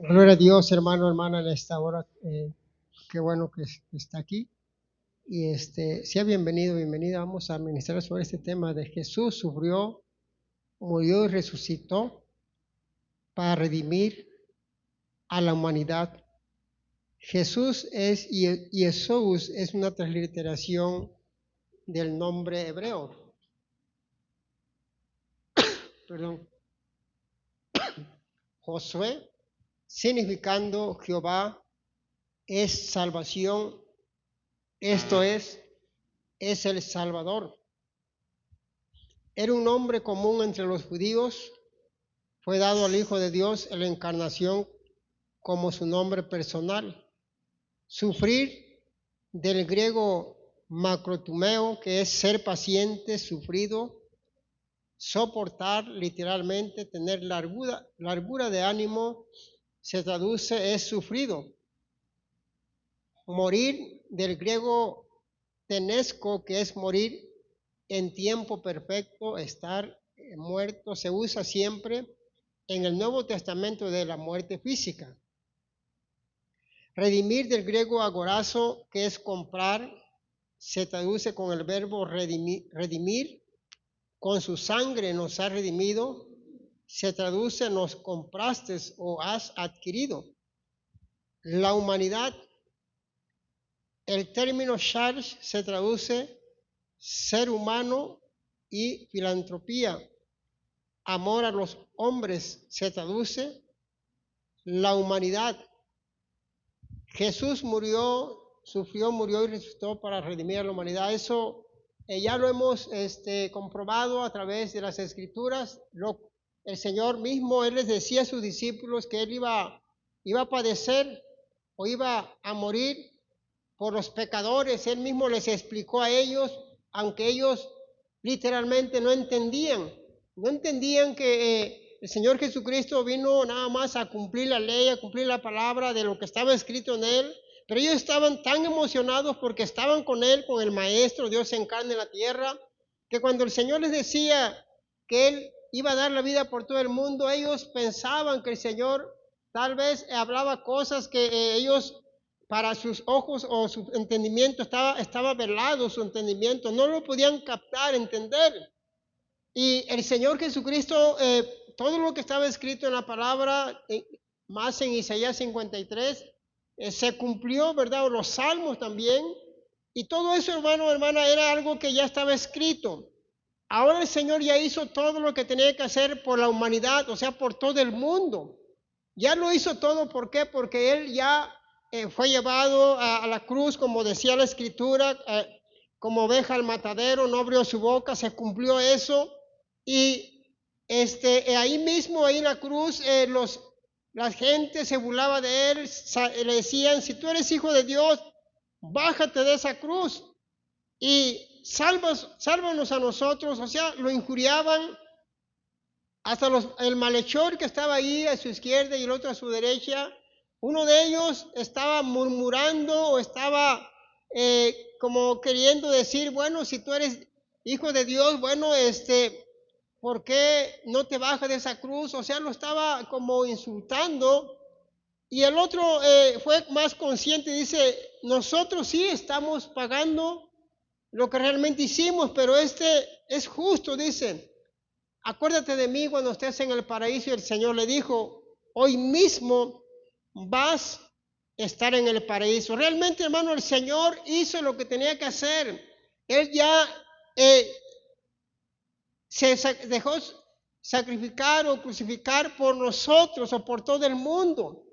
Gloria a Dios, hermano, hermana, en esta hora. Qué bueno que está aquí. Y sea bienvenido, bienvenida. Vamos a ministrar sobre este tema de Jesús sufrió, murió y resucitó para redimir a la humanidad. Jesús es una transliteración del nombre hebreo. Perdón. Josué, significando Jehová es salvación. Esto es el Salvador. Era un nombre común entre los judíos. Fue dado al Hijo de Dios en la encarnación como su nombre personal. Sufrir, del griego macrotumeo, que es ser paciente, sufrido. Soportar, literalmente, tener largura de ánimo, se traduce es sufrido. Morir, del griego tenesco, que es morir en tiempo perfecto, estar muerto, se usa siempre en el Nuevo Testamento de la muerte física. Redimir, del griego agorazo, que es comprar, se traduce con el verbo redimir. Con su sangre nos ha redimido, se traduce nos compraste o has adquirido. La humanidad, el término charge se traduce ser humano y filantropía. Amor a los hombres se traduce la humanidad. Jesús sufrió, murió y resucitó para redimir a la humanidad. Eso ya lo hemos comprobado a través de las Escrituras. El Señor mismo, Él les decía a sus discípulos que Él iba a padecer o iba a morir por los pecadores. Él mismo les explicó a ellos, aunque ellos literalmente no entendían que el Señor Jesucristo vino nada más a cumplir la ley, a cumplir la palabra de lo que estaba escrito en Él, pero ellos estaban tan emocionados porque estaban con Él, con el Maestro, Dios en carne en la tierra, que cuando el Señor les decía que Él iba a dar la vida por todo el mundo, ellos pensaban que el Señor tal vez hablaba cosas que ellos, para sus ojos o su entendimiento, estaba velado su entendimiento, no lo podían captar, entender. Y el Señor Jesucristo, todo lo que estaba escrito en la palabra, más en Isaías 53, se cumplió, ¿verdad? O los salmos también. Y todo eso, hermano, hermana, era algo que ya estaba escrito. Ahora el Señor ya hizo todo lo que tenía que hacer por la humanidad, o sea, por todo el mundo. Ya lo hizo todo, ¿por qué? Porque Él ya fue llevado a la cruz, como decía la Escritura, como oveja al matadero, no abrió su boca, se cumplió eso. Y ahí mismo, ahí en la cruz, la gente se burlaba de Él, le decían, si tú eres hijo de Dios, bájate de esa cruz y sálvanos a nosotros. O sea, lo injuriaban. Hasta el malhechor que estaba ahí a su izquierda y el otro a su derecha, uno de ellos estaba murmurando o estaba como queriendo decir, bueno, si tú eres hijo de Dios, bueno, ¿por qué no te bajas de esa cruz? O sea, lo estaba como insultando. Y el otro fue más consciente y dice, nosotros sí estamos pagando lo que realmente hicimos, pero es justo, dice. Acuérdate de mí cuando estés en el paraíso. Y el Señor le dijo, hoy mismo vas a estar en el paraíso. Realmente, hermano, el Señor hizo lo que tenía que hacer. Él ya se dejó sacrificar o crucificar por nosotros o por todo el mundo.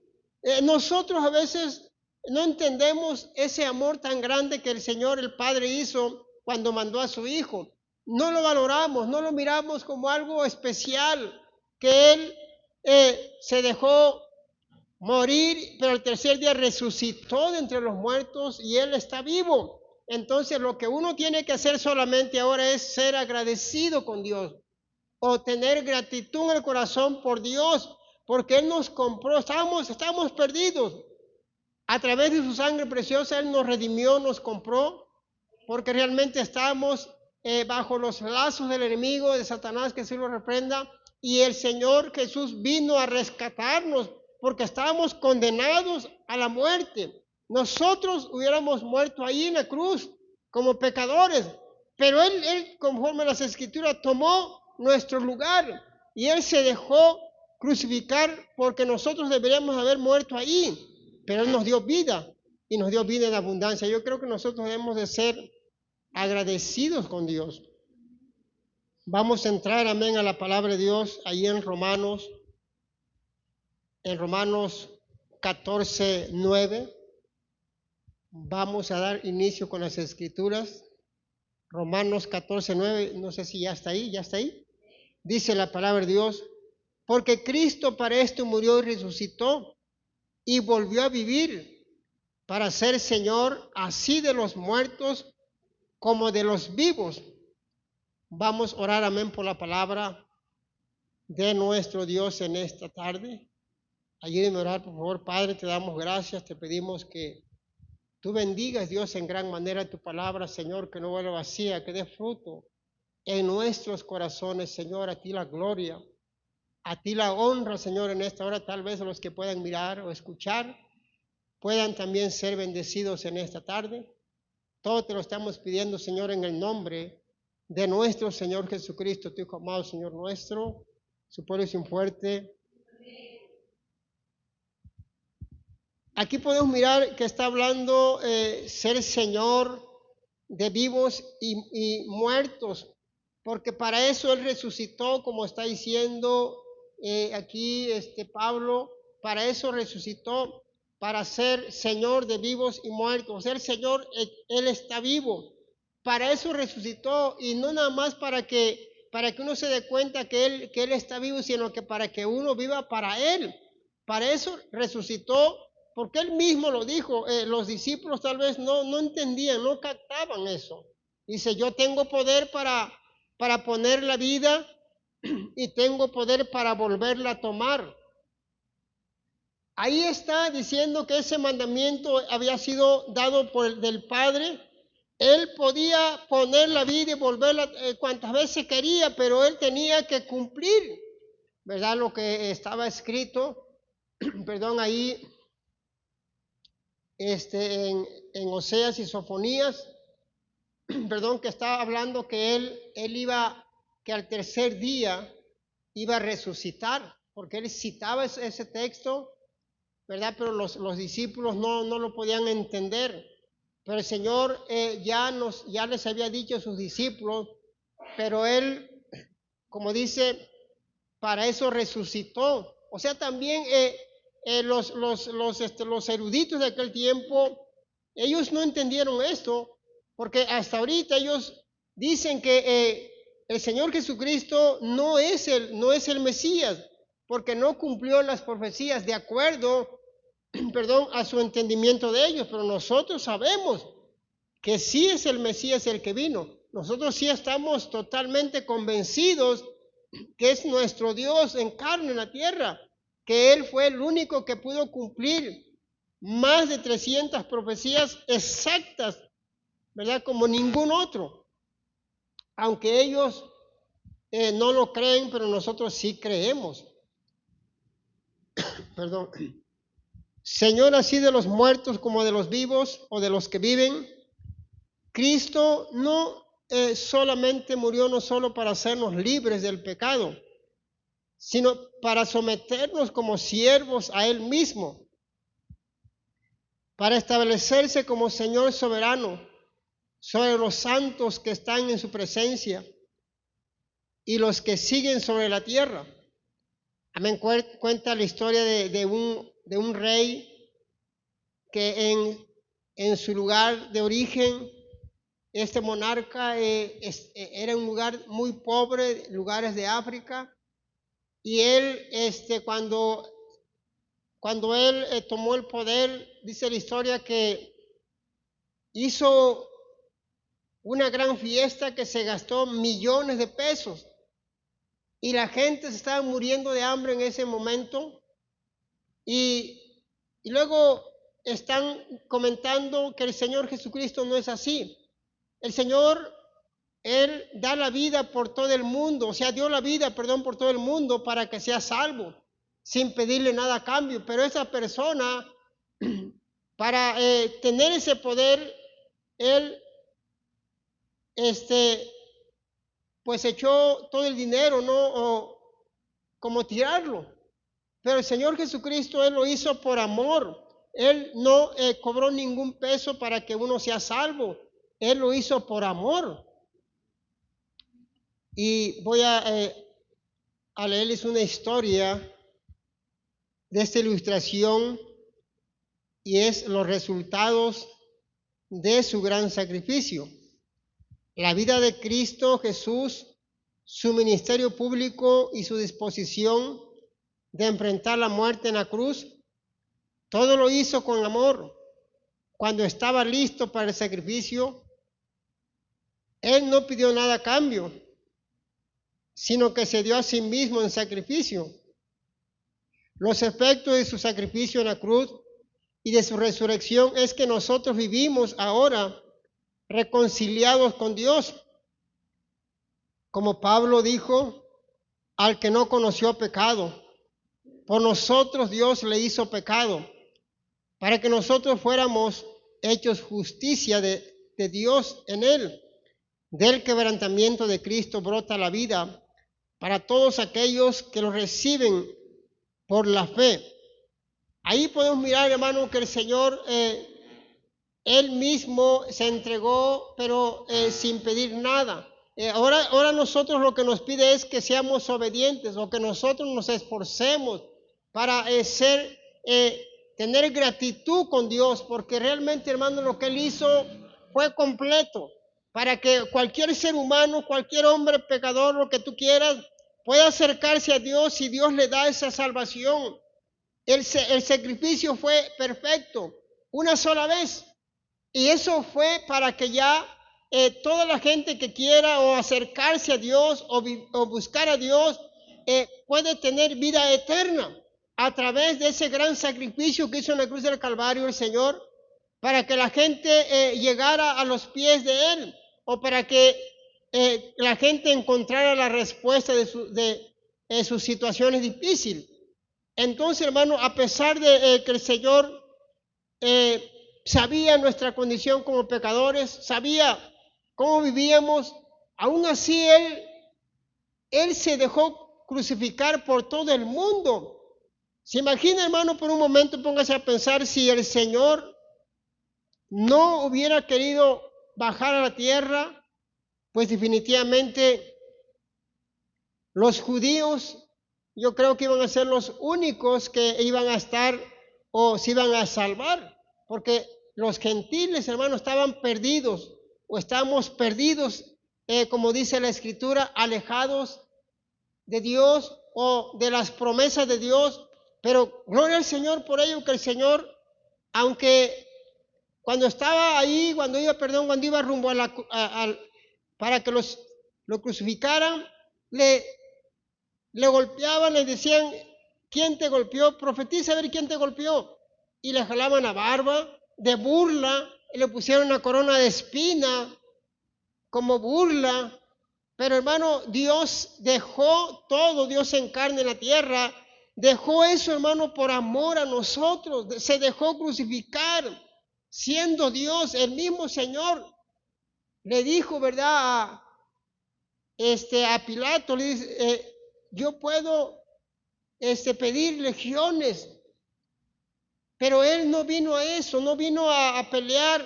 Nosotros a veces no entendemos ese amor tan grande que el Señor, el Padre, hizo cuando mandó a su Hijo. No lo valoramos, no lo miramos como algo especial, que Él se dejó morir, pero el tercer día resucitó de entre los muertos y Él está vivo. Entonces lo que uno tiene que hacer solamente ahora es ser agradecido con Dios o tener gratitud en el corazón por Dios, porque Él nos compró, estábamos perdidos. A través de su sangre preciosa Él nos redimió, nos compró, porque realmente estábamos bajo los lazos del enemigo, de Satanás, que se lo reprenda, y el Señor Jesús vino a rescatarnos porque estábamos condenados a la muerte. Nosotros hubiéramos muerto ahí en la cruz como pecadores, pero Él conforme a las Escrituras, tomó nuestro lugar y Él se dejó crucificar porque nosotros deberíamos haber muerto ahí, pero Él nos dio vida y nos dio vida en abundancia. Yo creo que nosotros debemos de ser agradecidos con Dios. Vamos a entrar, amén, a la palabra de Dios ahí en Romanos 14:9. Vamos a dar inicio con las Escrituras. Romanos 14:9, no sé si ya está ahí, Dice la palabra de Dios, porque Cristo para esto murió y resucitó y volvió a vivir para ser Señor así de los muertos como de los vivos. Vamos a orar, amén, por la palabra de nuestro Dios en esta tarde. Ayúdenme a orar, por favor. Padre, te damos gracias, te pedimos que tú bendigas, Dios, en gran manera tu palabra, Señor, que no vuelva vacía, que dé fruto en nuestros corazones, Señor. A ti la gloria, a ti la honra, Señor, en esta hora. Tal vez los que puedan mirar o escuchar puedan también ser bendecidos en esta tarde. Todo te lo estamos pidiendo, Señor, en el nombre de nuestro Señor Jesucristo, tu Hijo amado, Señor nuestro. Su pueblo es un fuerte. Aquí podemos mirar que está hablando ser Señor de vivos y muertos, porque para eso Él resucitó, como está diciendo aquí Pablo, para eso resucitó, para ser Señor de vivos y muertos. Ser Señor, Él está vivo. Para eso resucitó, y no nada más para que uno se dé cuenta que Él está vivo, sino que para que uno viva para Él. Para eso resucitó, porque Él mismo lo dijo. Los discípulos tal vez no entendían, no captaban eso. Dice, yo tengo poder para poner la vida y tengo poder para volverla a tomar. Ahí está diciendo que ese mandamiento había sido dado del Padre. Él podía poner la vida y volverla cuantas veces quería, pero Él tenía que cumplir, ¿verdad? Lo que estaba escrito, perdón, ahí en Oseas y Sofonías, perdón, que estaba hablando que él iba, que al tercer día iba a resucitar, porque Él citaba ese texto, ¿verdad? Pero los discípulos no lo podían entender. Pero el Señor ya les había dicho a sus discípulos, pero Él, como dice, para eso resucitó. O sea, también los eruditos de aquel tiempo, ellos no entendieron esto, porque hasta ahorita ellos dicen que el Señor Jesucristo no es el Mesías, porque no cumplió las profecías de acuerdo a su entendimiento de ellos, pero nosotros sabemos que sí es el Mesías el que vino. Nosotros sí estamos totalmente convencidos que es nuestro Dios en carne en la tierra, que Él fue el único que pudo cumplir más de 300 profecías exactas, ¿verdad? Como ningún otro. Aunque ellos no lo creen, pero nosotros sí creemos. Perdón. Señor, así de los muertos como de los vivos o de los que viven, Cristo no solamente murió no solo para hacernos libres del pecado, sino para someternos como siervos a Él mismo, para establecerse como Señor soberano sobre los santos que están en su presencia y los que siguen sobre la tierra. Amén. Cuenta la historia de un rey que en su lugar de origen, este monarca era un lugar muy pobre, lugares de África, y él, cuando él tomó el poder, dice la historia que hizo una gran fiesta que se gastó millones de pesos, y la gente se estaba muriendo de hambre en ese momento, y luego están comentando que el Señor Jesucristo no es así. El Señor Él da la vida por todo el mundo, o sea, dio la vida, perdón, por todo el mundo para que sea salvo, sin pedirle nada a cambio. Pero esa persona, para tener ese poder, él, pues echó todo el dinero, ¿no? O como tirarlo. Pero el Señor Jesucristo, Él lo hizo por amor. Él no cobró ningún peso para que uno sea salvo. Él lo hizo por amor. Y voy a leerles una historia de esta ilustración y es los resultados de su gran sacrificio. La vida de Cristo Jesús, su ministerio público y su disposición de enfrentar la muerte en la cruz, todo lo hizo con amor. Cuando estaba listo para el sacrificio, Él no pidió nada a cambio, sino que se dio a sí mismo en sacrificio. Los efectos de su sacrificio en la cruz y de su resurrección es que nosotros vivimos ahora reconciliados con Dios. Como Pablo dijo, al que no conoció pecado, por nosotros Dios le hizo pecado, para que nosotros fuéramos hechos justicia de Dios en él. Del quebrantamiento de Cristo brota la vida para todos aquellos que lo reciben por la fe. Ahí podemos mirar, hermano, que el Señor, Él mismo se entregó, pero sin pedir nada. Ahora nosotros lo que nos pide es que seamos obedientes o que nosotros nos esforcemos para tener gratitud con Dios, porque realmente, hermano, lo que Él hizo fue completo, para que cualquier ser humano, cualquier hombre pecador, lo que tú quieras, pueda acercarse a Dios y Dios le da esa salvación. El sacrificio fue perfecto, una sola vez. Y eso fue para que ya toda la gente que quiera o acercarse a Dios o buscar a Dios puede tener vida eterna a través de ese gran sacrificio que hizo en la cruz del Calvario el Señor, para que la gente llegara a los pies de Él o para que la gente encontrara la respuesta de sus situaciones difíciles. Entonces, hermano, a pesar de que el Señor sabía nuestra condición como pecadores, sabía cómo vivíamos, aún así Él se dejó crucificar por todo el mundo. ¿Se imagina, hermano, por un momento, póngase a pensar si el Señor no hubiera querido bajar a la tierra? Pues definitivamente los judíos, yo creo que iban a ser los únicos que iban a estar o se iban a salvar, porque los gentiles, hermanos, estaban perdidos o estamos perdidos, como dice la Escritura, alejados de Dios o de las promesas de Dios. Pero gloria al Señor por ello, que el Señor, aunque cuando estaba ahí, cuando iba rumbo para que lo crucificaran, le golpeaban, le decían, ¿quién te golpeó? Profetiza a ver quién te golpeó. Y le jalaban la barba de burla, y le pusieron una corona de espina como burla. Pero hermano, Dios dejó todo, Dios en carne en la tierra, dejó eso, hermano, por amor a nosotros, se dejó crucificar, siendo Dios. El mismo Señor le dijo, ¿verdad? A Pilato, le dice, yo puedo pedir legiones, pero Él no vino a eso, no vino a pelear,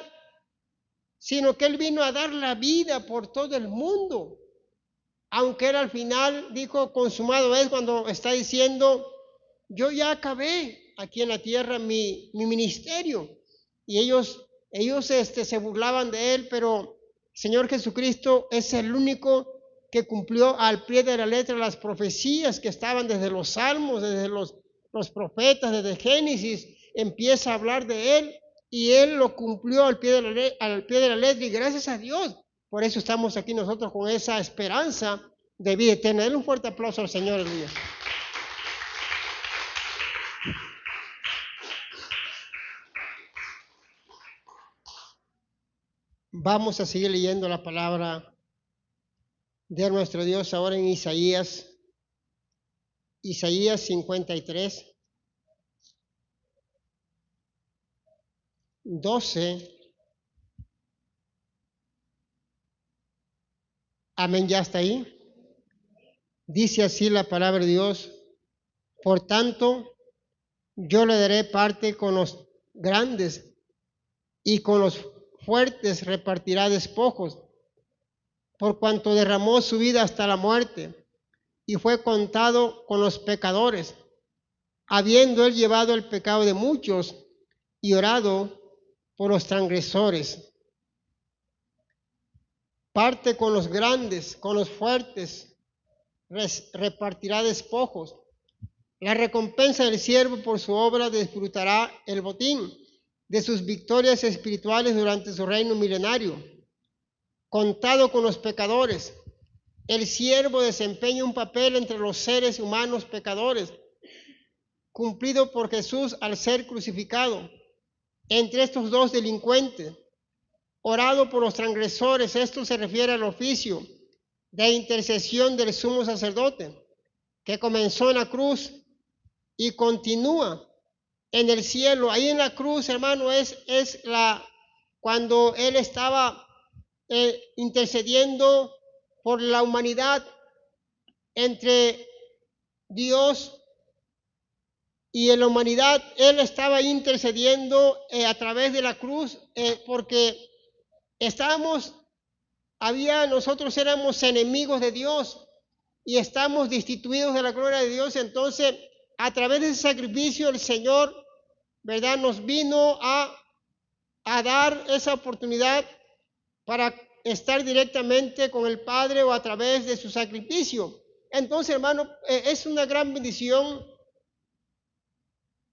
sino que Él vino a dar la vida por todo el mundo. Aunque Él al final dijo, consumado es, cuando está diciendo, yo ya acabé aquí en la tierra mi ministerio. Y ellos se burlaban de Él, pero el Señor Jesucristo es el único que cumplió al pie de la letra las profecías que estaban desde los salmos, desde los profetas, desde Génesis, empieza a hablar de Él, y Él lo cumplió al pie de la letra, y gracias a Dios. Por eso estamos aquí nosotros con esa esperanza de vida eterna. Denle un fuerte aplauso al Señor, aleluya. Vamos a seguir leyendo la palabra de nuestro Dios ahora en Isaías 53, 12. Amén, ya está ahí. Dice así la palabra de Dios: por tanto, yo le daré parte con los grandes y con los fuertes repartirá despojos, por cuanto derramó su vida hasta la muerte y fue contado con los pecadores, habiendo él llevado el pecado de muchos y orado por los transgresores. Parte con los grandes, con los fuertes, repartirá despojos. La recompensa del siervo por su obra disfrutará el botín de sus victorias espirituales durante su reino milenario. Contado con los pecadores, el siervo desempeña un papel entre los seres humanos pecadores, cumplido por Jesús al ser crucificado. Entre estos dos delincuentes, orado por los transgresores, esto se refiere al oficio de intercesión del sumo sacerdote, que comenzó en la cruz y continúa en el cielo. Ahí en la cruz, hermano, cuando él estaba intercediendo por la humanidad entre Dios y en la humanidad. Él estaba intercediendo a través de la cruz porque nosotros éramos enemigos de Dios y estamos destituidos de la gloria de Dios. Entonces, a través de ese sacrificio, el Señor, ¿verdad?, nos vino a dar esa oportunidad para estar directamente con el Padre o a través de su sacrificio. Entonces, hermano, es una gran bendición.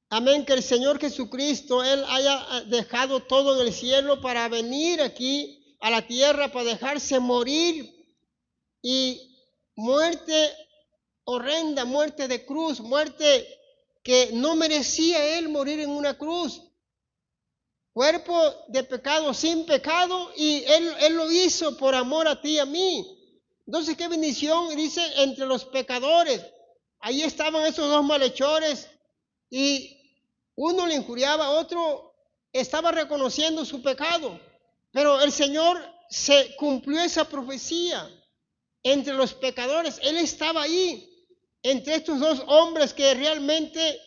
Amén, que el Señor Jesucristo, Él haya dejado todo en el cielo para venir aquí a la tierra, para dejarse morir, y muerte horrenda, muerte de cruz, muerte que no merecía Él morir en una cruz. Cuerpo de pecado, sin pecado, y él lo hizo por amor a ti y a mí. Entonces, qué bendición, dice, entre los pecadores. Ahí estaban esos dos malhechores, y uno le injuriaba, otro estaba reconociendo su pecado. Pero el Señor se cumplió esa profecía entre los pecadores. Él estaba ahí, entre estos dos hombres que realmente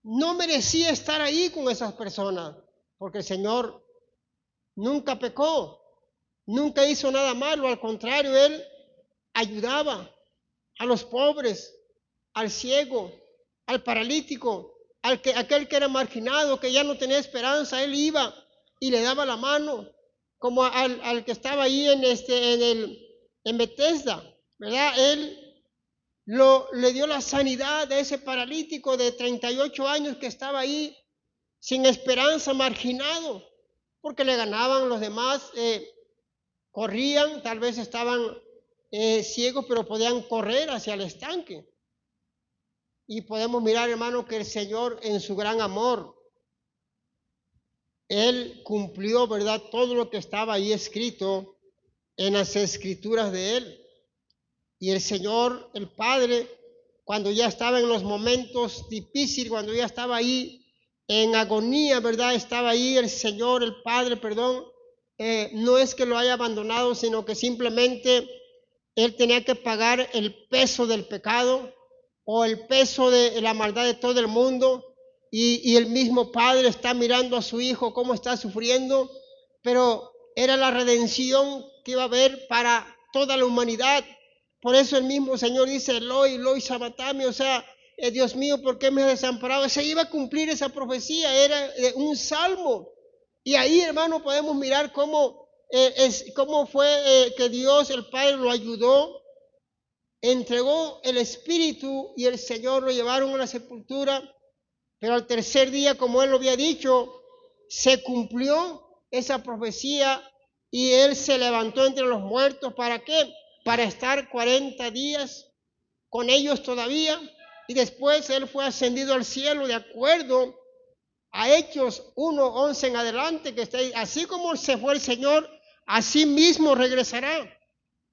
no merecía estar ahí con esas personas. Porque el Señor nunca pecó, nunca hizo nada malo. Al contrario, Él ayudaba a los pobres, al ciego, al paralítico, aquel que era marginado, que ya no tenía esperanza. Él iba y le daba la mano, como al que estaba ahí en Bethesda, ¿verdad? Él le dio la sanidad a ese paralítico de 38 años que estaba ahí sin esperanza, marginado, porque le ganaban los demás, corrían, tal vez estaban ciegos, pero podían correr hacia el estanque. Y podemos mirar, hermano, que el Señor en su gran amor, Él cumplió, ¿verdad?, todo lo que estaba ahí escrito en las escrituras de Él. Y el Señor, el Padre, cuando ya estaba en los momentos difíciles, cuando ya estaba ahí en agonía, ¿verdad?, estaba ahí el Señor, el Padre, perdón, no es que lo haya abandonado, sino que simplemente Él tenía que pagar el peso del pecado o el peso de la maldad de todo el mundo, y el mismo Padre está mirando a su Hijo cómo está sufriendo, pero era la redención que iba a haber para toda la humanidad. Por eso el mismo Señor dice: Eloi, Eloi, sabactani, o sea, Dios mío, ¿por qué me has desamparado? Se iba a cumplir esa profecía, era un salmo. Y ahí, hermano, podemos mirar cómo fue que Dios, el Padre, lo ayudó, entregó el Espíritu, y el Señor lo llevaron a la sepultura. Pero al tercer día, como Él lo había dicho, se cumplió esa profecía y Él se levantó entre los muertos. ¿Para qué? Para estar 40 días con ellos todavía, y después Él fue ascendido al cielo, de acuerdo a Hechos 1:11 en adelante, que está ahí. Así como se fue el Señor, así mismo regresará.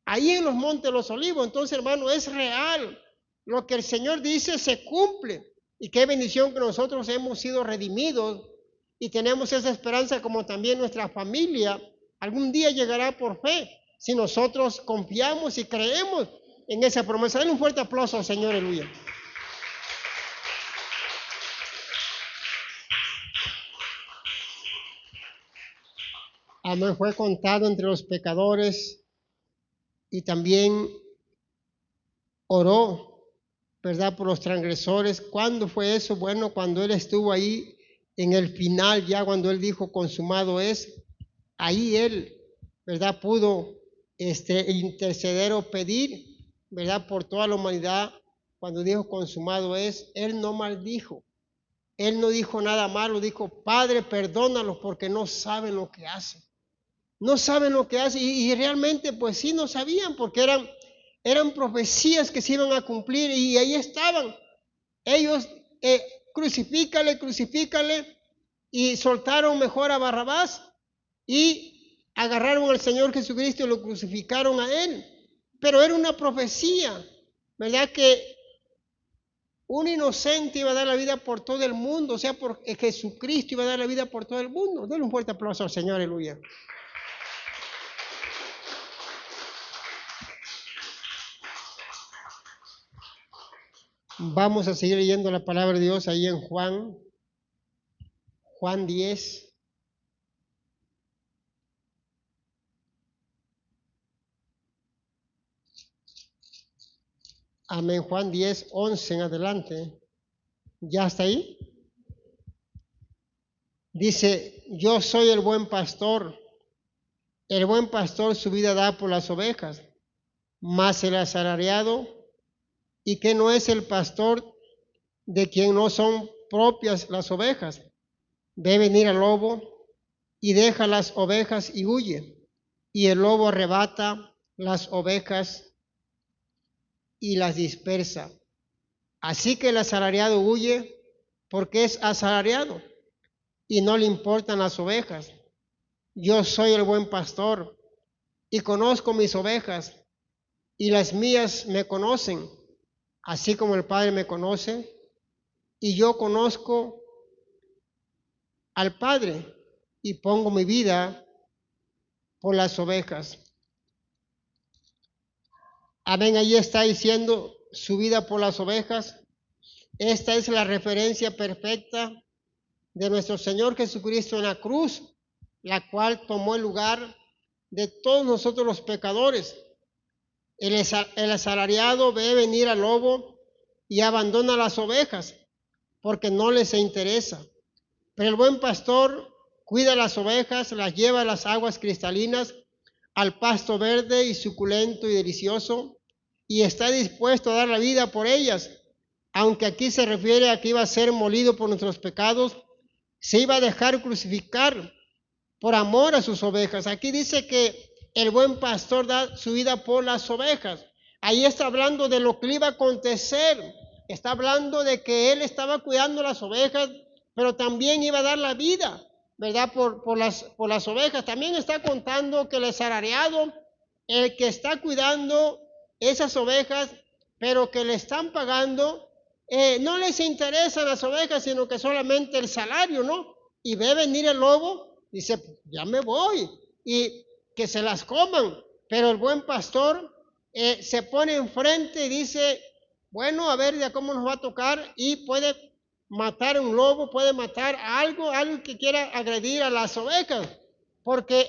ahí en los montes de los olivos. Entonces, hermano, es real. Lo que el Señor dice se cumple. Y qué bendición que nosotros hemos sido redimidos y tenemos esa esperanza, como también nuestra familia algún día llegará por fe, si nosotros confiamos y creemos en esa promesa. Denle un fuerte aplauso al Señor, aleluya. Amén. Fue contado entre los pecadores y también oró, ¿verdad?, por los transgresores. ¿Cuándo fue eso? Bueno, cuando Él estuvo ahí en el final, ya cuando Él dijo consumado es, ahí Él, ¿verdad?, pudo interceder o pedir, ¿verdad?, por toda la humanidad. Cuando dijo consumado es, Él no maldijo, Él no dijo nada malo, dijo, Padre, perdónalos porque no saben lo que hacen. No saben lo que hacen, y realmente pues sí no sabían, porque eran profecías que se iban a cumplir, y ahí estaban. Ellos, crucifícale, y soltaron mejor a Barrabás, y agarraron al Señor Jesucristo y lo crucificaron a Él. Pero era una profecía, ¿verdad?, que un inocente iba a dar la vida por todo el mundo, o sea, por Jesucristo iba a dar la vida por todo el mundo. Denle un fuerte aplauso al Señor, aleluya. Vamos a seguir leyendo la palabra de Dios ahí en Juan 10. Amén. Juan 10, 11 en adelante. ¿Ya está ahí? Dice, yo soy el buen pastor. El buen pastor su vida da por las ovejas. Mas el asalariado, y que no es el pastor, de quien no son propias las ovejas, ve venir al lobo y deja las ovejas y huye. Y el lobo arrebata las ovejas y las dispersa. Así que el asalariado huye porque es asalariado y no le importan las ovejas. Yo soy el buen pastor y conozco mis ovejas, y las mías me conocen, así como el Padre me conoce, y yo conozco al Padre y pongo mi vida por las ovejas. Amén. Ahí está diciendo su vida por las ovejas. Esta es la referencia perfecta de nuestro Señor Jesucristo en la cruz, la cual tomó el lugar de todos nosotros los pecadores. El asalariado ve venir al lobo y abandona las ovejas porque no les interesa. Pero el buen pastor cuida las ovejas, las lleva a las aguas cristalinas, al pasto verde y suculento y delicioso, y está dispuesto a dar la vida por ellas. Aunque aquí se refiere a que iba a ser molido por nuestros pecados, se iba a dejar crucificar por amor a sus ovejas. Aquí dice que el buen pastor da su vida por las ovejas. Ahí está hablando de lo que le iba a acontecer. Está hablando de que él estaba cuidando las ovejas, pero también iba a dar la vida, ¿verdad?, por las ovejas. También está contando que el asalariado, el que está cuidando esas ovejas, pero que le están pagando, no les interesan las ovejas, sino que solamente el salario, ¿no? Y ve venir el lobo, dice, ya me voy, y que se las coman. Pero el buen pastor se pone enfrente y dice, bueno, a ver ya cómo nos va a tocar, y puede matar a un lobo, puede matar a algo que quiera agredir a las ovejas, porque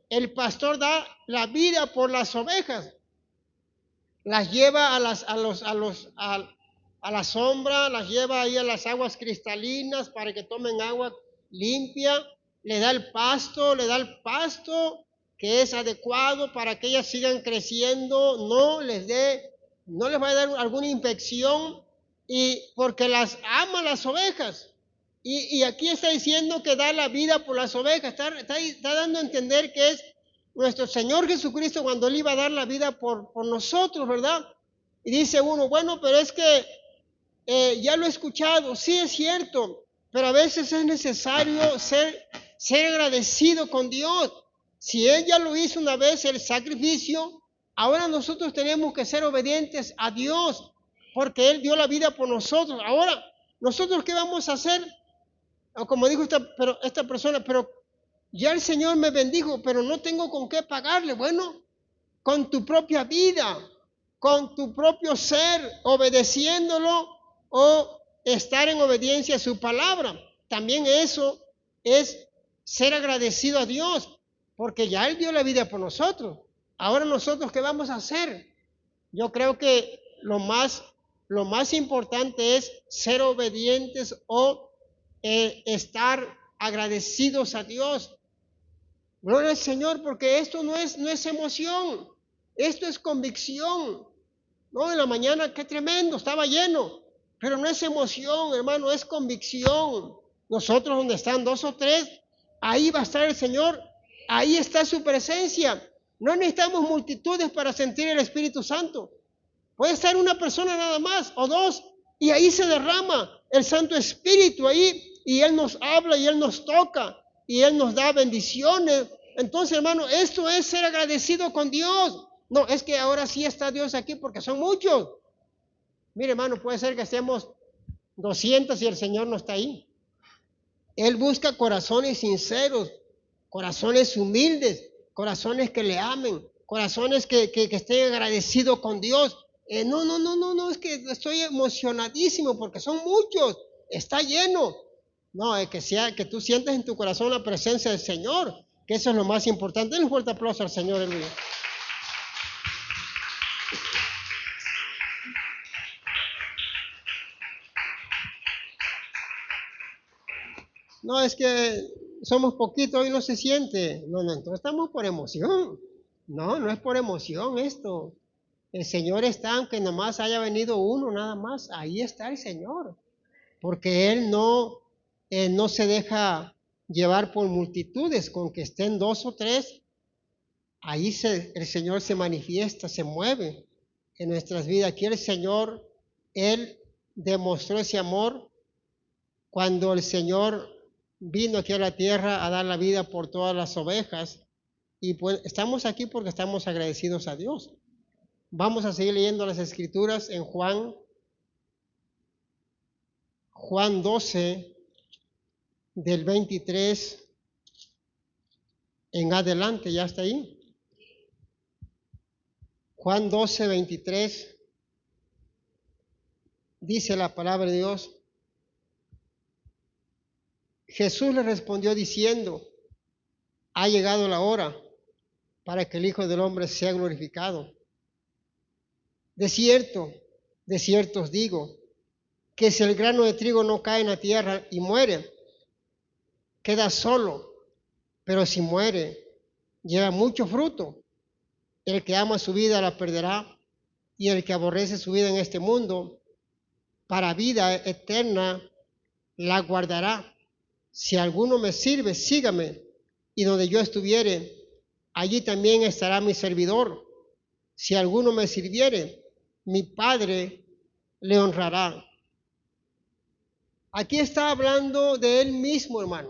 el pastor da la vida por las ovejas. Las lleva a la sombra, las lleva ahí a las aguas cristalinas para que tomen agua limpia, le da el pasto que es adecuado para que ellas sigan creciendo, no les va a dar alguna infección, y porque las ama las ovejas. Y aquí está diciendo que da la vida por las ovejas, está dando a entender que es nuestro Señor Jesucristo cuando Él iba a dar la vida por nosotros, ¿verdad? Y dice uno, bueno, pero es que ya lo he escuchado, sí es cierto, pero a veces es necesario ser agradecido con Dios. Si Él ya lo hizo una vez, el sacrificio, Ahora nosotros tenemos que ser obedientes a Dios, porque Él dio la vida por nosotros. Ahora, ¿nosotros qué vamos a hacer? O como dijo esta persona, pero ya el Señor me bendijo, pero no tengo con qué pagarle. Bueno, con tu propia vida, con tu propio ser, obedeciéndolo o estar en obediencia a su palabra. También eso es ser agradecido a Dios, porque ya Él dio la vida por nosotros. Ahora nosotros, ¿qué vamos a hacer? Yo creo que lo más importante es ser obedientes o estar agradecidos a Dios. Gloria al Señor, porque esto no es emoción, esto es convicción. No, en la mañana, qué tremendo, estaba lleno, pero no es emoción, hermano, es convicción. Nosotros donde están 2 o 3, ahí va a estar el Señor, ahí está su presencia. No necesitamos multitudes para sentir el Espíritu Santo. Puede estar una persona nada más o 2 y ahí se derrama el Santo Espíritu ahí y Él nos habla y Él nos toca y Él nos da bendiciones. Entonces, hermano, esto es ser agradecido con Dios. No, es que ahora sí está Dios aquí porque son muchos. Mire, hermano, puede ser que estemos 200 y el Señor no está ahí. Él busca corazones sinceros, corazones humildes, corazones que le amen, corazones que estén agradecidos con Dios. No, es que estoy emocionadísimo porque son muchos, está lleno. No, es que tú sientes en tu corazón la presencia del Señor, que eso es lo más importante. Denle un fuerte aplauso al Señor, aleluya. No, es que somos poquitos y no se siente. No, entonces estamos por emoción. No es por emoción esto. El Señor está, aunque nomás haya venido uno, nada más, ahí está el Señor. Porque Él no se deja llevar por multitudes, con que estén 2 o 3, ahí el Señor se manifiesta, se mueve en nuestras vidas. Aquí el Señor, Él demostró ese amor cuando el Señor vino aquí a la tierra a dar la vida por todas las ovejas. Y pues estamos aquí porque estamos agradecidos a Dios. Vamos a seguir leyendo las Escrituras en Juan 12, del 23 en adelante, ya está ahí. Juan 12, 23, dice la palabra de Dios. Jesús le respondió diciendo: ha llegado la hora para que el Hijo del Hombre sea glorificado. De cierto os digo, que si el grano de trigo no cae en la tierra y muere, queda solo, pero si muere, lleva mucho fruto. El que ama su vida la perderá, y el que aborrece su vida en este mundo, para vida eterna la guardará. Si alguno me sirve, sígame, y donde yo estuviere, allí también estará mi servidor. Si alguno me sirviere, mi Padre le honrará. Aquí está hablando de Él mismo, hermana.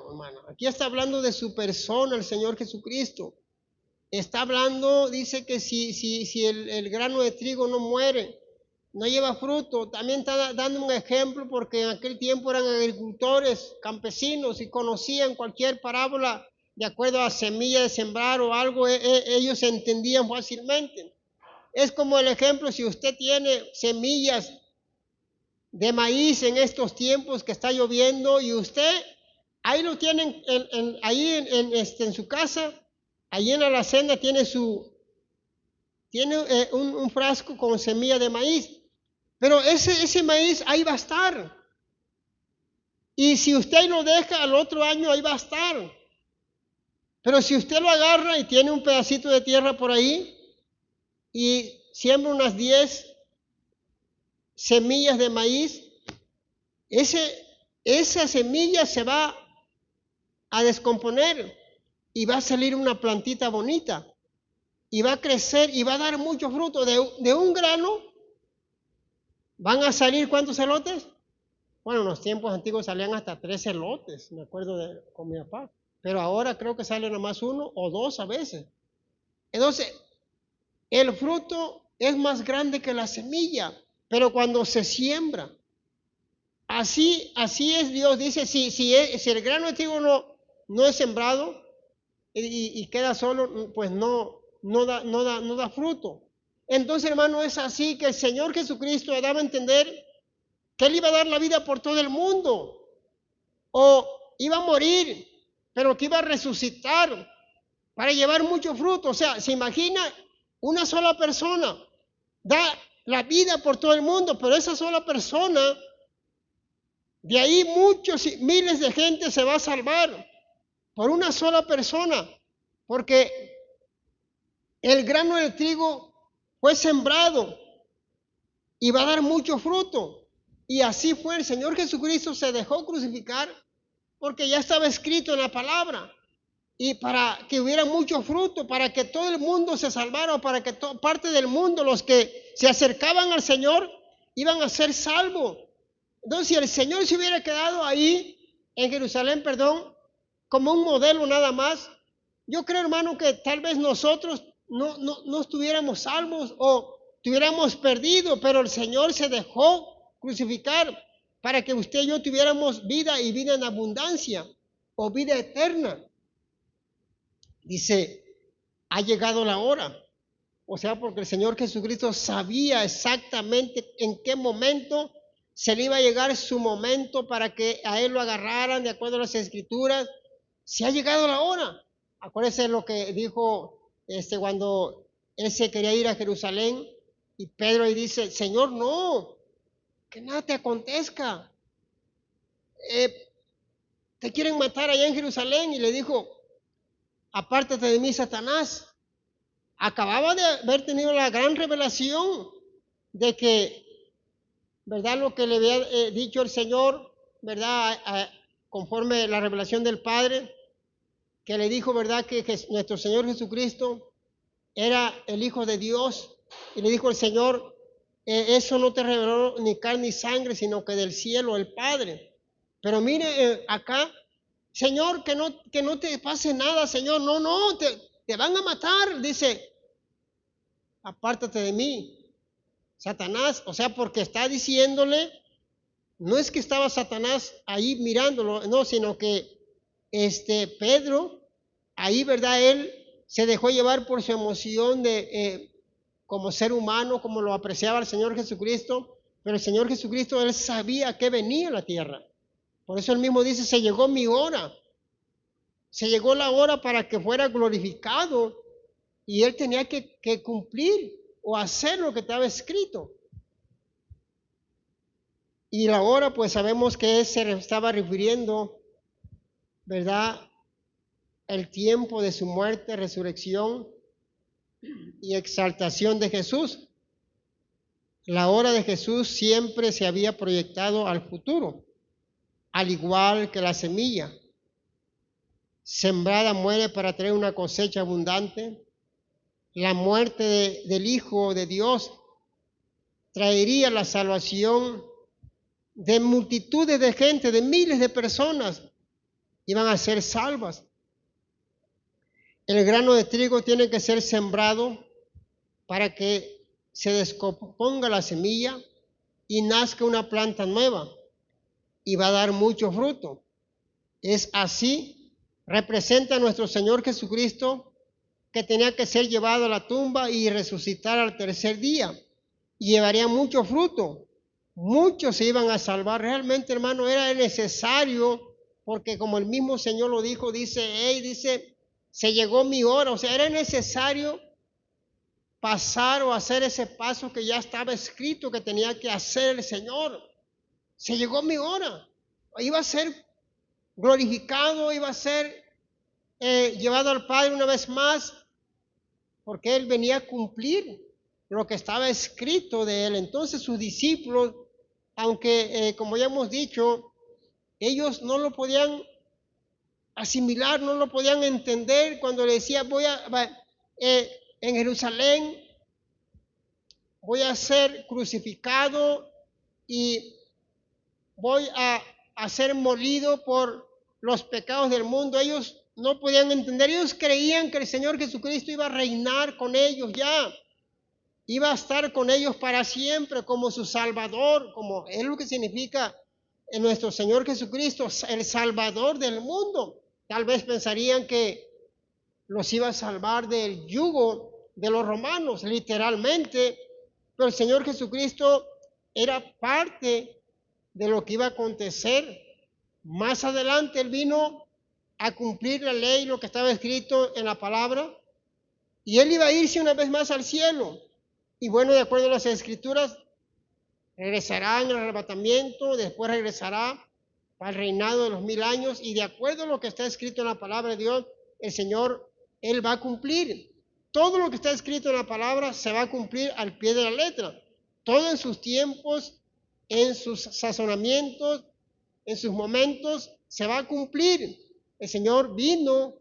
Aquí está hablando de su persona, el Señor Jesucristo. Está hablando, dice que si el grano de trigo no muere, no lleva fruto. También está dando un ejemplo porque en aquel tiempo eran agricultores, campesinos y conocían cualquier parábola de acuerdo a semilla de sembrar o algo, ellos entendían fácilmente. Es como el ejemplo, si usted tiene semillas de maíz en estos tiempos que está lloviendo y usted ahí lo tienen en su casa, allí en la alacena tiene un frasco con semilla de maíz, pero ese maíz ahí va a estar. Y si usted lo deja al otro año, ahí va a estar. Pero si usted lo agarra y tiene un pedacito de tierra por ahí y siembra unas 10 semillas de maíz, esa semilla se va a descomponer y va a salir una plantita bonita y va a crecer y va a dar mucho fruto. De un grano van a salir, ¿cuántos elotes? Bueno, en los tiempos antiguos salían hasta 3 elotes, me acuerdo con mi papá, pero ahora creo que salen nomás 1 o 2 a veces. Entonces, el fruto es más grande que la semilla, pero cuando se siembra, así es Dios. Dice, si el grano de trigo no es sembrado y queda solo, pues no da fruto. Entonces, hermano, es así que el Señor Jesucristo daba a entender que Él iba a dar la vida por todo el mundo, o iba a morir, pero que iba a resucitar para llevar mucho fruto. O sea, se imagina, una sola persona da la vida por todo el mundo, pero esa sola persona, de ahí muchos y miles de gente se va a salvar por una sola persona, porque el grano del trigo fue sembrado y va a dar mucho fruto. Y así fue, el Señor Jesucristo se dejó crucificar porque ya estaba escrito en la palabra. Y para que hubiera mucho fruto, para que todo el mundo se salvara, para que parte del mundo, los que se acercaban al Señor, iban a ser salvos. Entonces, si el Señor se hubiera quedado ahí, en Jerusalén, como un modelo nada más, yo creo, hermano, que tal vez nosotros no estuviéramos salvos o estuviéramos perdidos, pero el Señor se dejó crucificar para que usted y yo tuviéramos vida y vida en abundancia o vida eterna. Dice, ha llegado la hora. O sea, porque el Señor Jesucristo sabía exactamente en qué momento se le iba a llegar su momento para que a Él lo agarraran de acuerdo a las Escrituras. Se ha llegado la hora. Acuérdense lo que dijo cuando Él se quería ir a Jerusalén y Pedro ahí dice, Señor, no, que nada te acontezca. Te quieren matar allá en Jerusalén. Y le dijo, apártate de mí, Satanás. Acababa de haber tenido la gran revelación de que, ¿verdad? Lo que le había dicho el Señor, ¿verdad? Conforme la revelación del Padre, que le dijo, ¿verdad? Que nuestro Señor Jesucristo era el Hijo de Dios. Y le dijo el Señor, eso no te reveló ni carne ni sangre, sino que del cielo el Padre. Pero mire acá, Señor, que no te pase nada, Señor. No, te van a matar. Dice, apártate de mí, Satanás. O sea, porque está diciéndole, no es que estaba Satanás ahí mirándolo, no, sino que Pedro, ahí, ¿verdad? Él se dejó llevar por su emoción de como ser humano, como lo apreciaba el Señor Jesucristo, pero el Señor Jesucristo, Él sabía que venía a la tierra. Por eso Él mismo dice, se llegó mi hora. Se llegó la hora para que fuera glorificado y Él tenía que cumplir o hacer lo que estaba escrito. Y la hora, pues sabemos que se estaba refiriendo, ¿verdad? El tiempo de su muerte, resurrección y exaltación de Jesús. La hora de Jesús siempre se había proyectado al futuro, al igual que la semilla. Sembrada muere para traer una cosecha abundante. La muerte del Hijo de Dios traería la salvación de multitudes de gente, de miles de personas, iban a ser salvas. El grano de trigo tiene que ser sembrado para que se descomponga la semilla y nazca una planta nueva y va a dar mucho fruto. Es así, representa a nuestro Señor Jesucristo, que tenía que ser llevado a la tumba y resucitar al tercer día. Y llevaría mucho fruto. Muchos se iban a salvar. Realmente, hermano, era necesario, porque como el mismo Señor lo dijo, dice, se llegó mi hora. O sea, era necesario pasar o hacer ese paso que ya estaba escrito que tenía que hacer el Señor. Se llegó mi hora. Iba a ser glorificado, iba a ser llevado al Padre una vez más, porque Él venía a cumplir lo que estaba escrito de Él. Entonces sus discípulos, aunque como ya hemos dicho, ellos no lo podían asimilar, no lo podían entender cuando le decía, en Jerusalén voy a ser crucificado y voy a ser molido por los pecados del mundo. Ellos no podían entender, ellos creían que el Señor Jesucristo iba a reinar con ellos ya. iba a estar con ellos para siempre como su Salvador, como es lo que significa en nuestro Señor Jesucristo, el Salvador del mundo. Tal vez pensarían que los iba a salvar del yugo de los romanos, literalmente, pero el Señor Jesucristo era parte de lo que iba a acontecer. Más adelante Él vino a cumplir la ley, lo que estaba escrito en la palabra, y Él iba a irse una vez más al cielo. Y bueno, de acuerdo a las Escrituras, regresará en el arrebatamiento, después regresará para el reinado de los 1000 años, y de acuerdo a lo que está escrito en la palabra de Dios, el Señor, Él va a cumplir. Todo lo que está escrito en la palabra se va a cumplir al pie de la letra. Todo en sus tiempos, en sus sazonamientos, en sus momentos, se va a cumplir. El Señor vino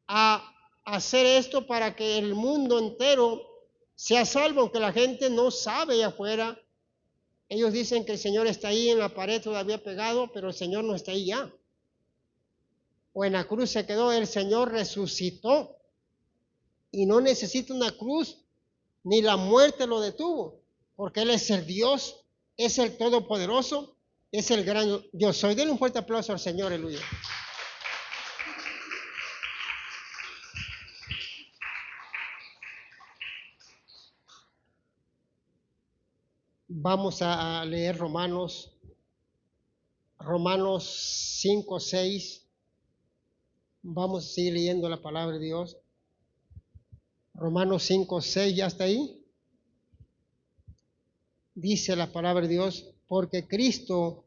a hacer esto para que el mundo entero sea salvo, aunque la gente no sabe allá afuera. Ellos dicen que el Señor está ahí en la pared todavía pegado, pero el Señor no está ahí ya. O en la cruz se quedó, el Señor resucitó y no necesita una cruz, ni la muerte lo detuvo, porque Él es el Dios, es el Todopoderoso, es el gran yo soy. Denle un fuerte aplauso al Señor, aleluya. Vamos a leer Romanos 5, 6. Vamos a seguir leyendo la palabra de Dios. Romanos 5, 6, ¿ya está ahí? Dice la palabra de Dios, porque Cristo,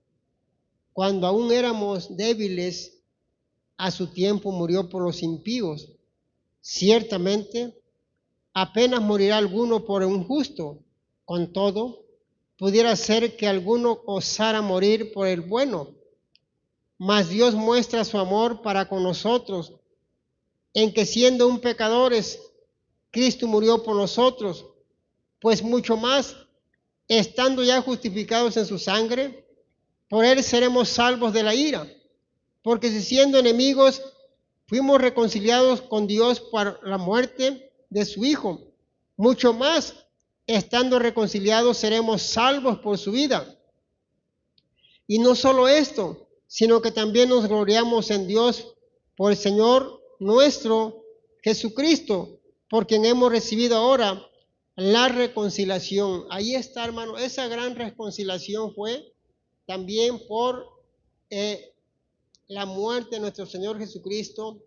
cuando aún éramos débiles, a su tiempo murió por los impíos. Ciertamente, apenas morirá alguno por un justo. Con todo, pudiera ser que alguno osara morir por el bueno. Mas Dios muestra su amor para con nosotros, en que siendo aún pecadores, Cristo murió por nosotros, pues mucho más, estando ya justificados en su sangre, por Él seremos salvos de la ira. Porque si siendo enemigos, fuimos reconciliados con Dios por la muerte de su Hijo, mucho más, estando reconciliados, seremos salvos por su vida. Y no solo esto, sino que también nos gloriamos en Dios por el Señor nuestro Jesucristo, por quien hemos recibido ahora la reconciliación. Ahí está, hermano, esa gran reconciliación fue también por la muerte de nuestro Señor Jesucristo.